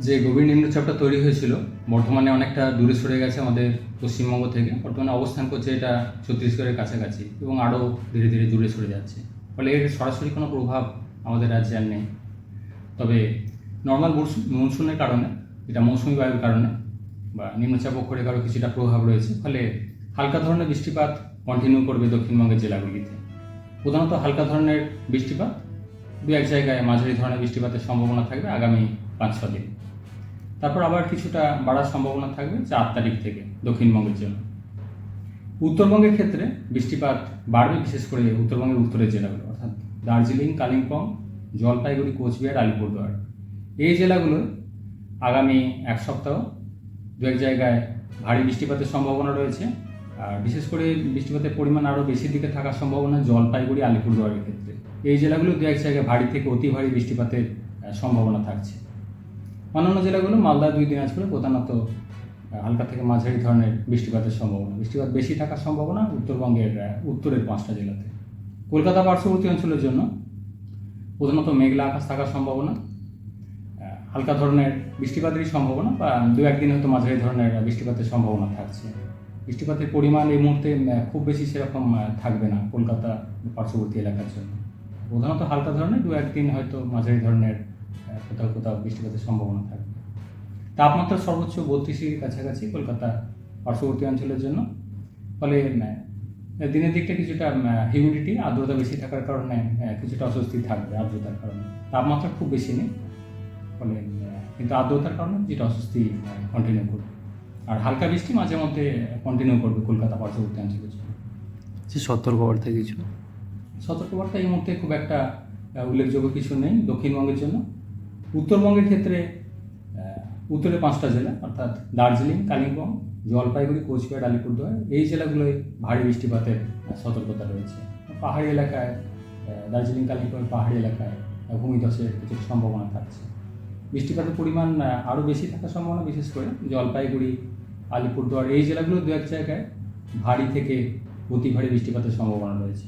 যে গভীর নিম্নচাপটা তৈরি হয়েছিল বর্তমানে অনেকটা দূরে সরে গেছে আমাদের পশ্চিমবঙ্গ থেকে। বর্তমানে অবস্থান করছে এটা ছত্তিশগড়ের কাছাকাছি এবং আরও ধীরে ধীরে দূরে সরে যাচ্ছে। ফলে এর সরাসরি কোনো প্রভাব আমাদের রাজ্যে আর নেই। তবে নর্মাল মনসুনের কারণে, এটা মৌসুমি বায়ুর কারণে বা নিম্নচাপ অক্ষরেখারও কিছুটা প্রভাব রয়েছে। ফলে হালকা ধরনের বৃষ্টিপাত কন্টিনিউ করবে দক্ষিণবঙ্গের জেলাগুলিতে। প্রধানত হালকা ধরনের বৃষ্টিপাত, দু এক জায়গায় মাঝারি ধরনের বৃষ্টিপাতের সম্ভাবনা থাকবে আগামী 5-6 দিন। তারপর আবার কিছুটা বাড়ার সম্ভাবনা থাকবে 4 তারিখ থেকে দক্ষিণবঙ্গের জন্য। উত্তরবঙ্গের ক্ষেত্রে বৃষ্টিপাত বাড়বে, বিশেষ করে উত্তরবঙ্গের উত্তরের জেলাগুলো অর্থাৎ দার্জিলিং, কালিম্পং, জলপাইগুড়ি, কোচবিহার, আলিপুরদুয়ার। এই জেলাগুলো আগামী এক সপ্তাহ দু এক জায়গায় ভারী বৃষ্টিপাতের সম্ভাবনা রয়েছে। আর বিশেষ করে বৃষ্টিপাতের পরিমাণ আরও বেশির দিকে থাকার সম্ভাবনা জলপাইগুড়ি, আলিপুরদুয়ারের ক্ষেত্রে। এই জেলাগুলো দু এক জায়গায় ভারী থেকে অতি ভারী বৃষ্টিপাতের সম্ভাবনা থাকছে। অন্যান্য জেলাগুলো মালদা, 2 দিনাজপুরে প্রধানত হালকা থেকে মাঝারি ধরনের বৃষ্টিপাতের সম্ভাবনা। বৃষ্টিপাত বেশি থাকার সম্ভাবনা উত্তরবঙ্গের উত্তরের 5টা জেলাতে। কলকাতা পার্শ্ববর্তী অঞ্চলের জন্য প্রধানত মেঘলা আকাশ থাকার সম্ভাবনা, হালকা ধরনের বৃষ্টিপাতেরই সম্ভাবনা বা 2-1 দিন হয়তো মাঝারি ধরনের বৃষ্টিপাতের সম্ভাবনা থাকছে। বৃষ্টিপাতের পরিমাণ এই মুহূর্তে খুব বেশি সেরকম থাকবে না কলকাতা পার্শ্ববর্তী এলাকার জন্য। প্রধানত হালকা ধরনের 2-1 দিন হয়তো মাঝারি ধরনের কোথাও কোথাও বৃষ্টিপাতের সম্ভাবনা থাকবে। তাপমাত্রা সর্বোচ্চ 32-এর কাছাকাছি কলকাতা পার্শ্ববর্তী অঞ্চলের জন্য। ফলে দিনের দিকটা কিছুটা হিউমিডিটি, আর্দ্রতা বেশি থাকার কারণে কিছুটা অস্বস্তি থাকবে আর্দ্রতার কারণে। তাপমাত্রা খুব বেশি নেই, ফলে কিন্তু আর্দ্রতার কারণে যেটা অস্বস্তি কন্টিনিউ করবে। আর হালকা বৃষ্টি মাঝে মধ্যে কন্টিনিউ করবে কলকাতা পার্শ্ববর্তী অঞ্চলের জন্য। যে সতর্কবার্তা কিছু সতর্কবার্তা এই মুহূর্তে খুব একটা উল্লেখযোগ্য কিছু নেই দক্ষিণবঙ্গের জন্য। উত্তরবঙ্গের ক্ষেত্রে উত্তরে 5টা জেলা অর্থাৎ দার্জিলিং, কালিম্পং, জলপাইগুড়ি, কোচবিহার, আলিপুরদুয়ার এই জেলাগুলোয় ভারী বৃষ্টিপাতের সতর্কতা রয়েছে। পাহাড়ি এলাকায় দার্জিলিং, কালিম্পং পাহাড়ি এলাকায় ভূমিধসের কিছু সম্ভাবনা থাকছে। বৃষ্টিপাতের পরিমাণ আরও বেশি থাকার সম্ভাবনা, বিশেষ করে জলপাইগুড়ি, আলিপুরদুয়ার এই জেলাগুলো 2-1 জায়গায় ভারী থেকে অতি ভারী বৃষ্টিপাতের সম্ভাবনা রয়েছে।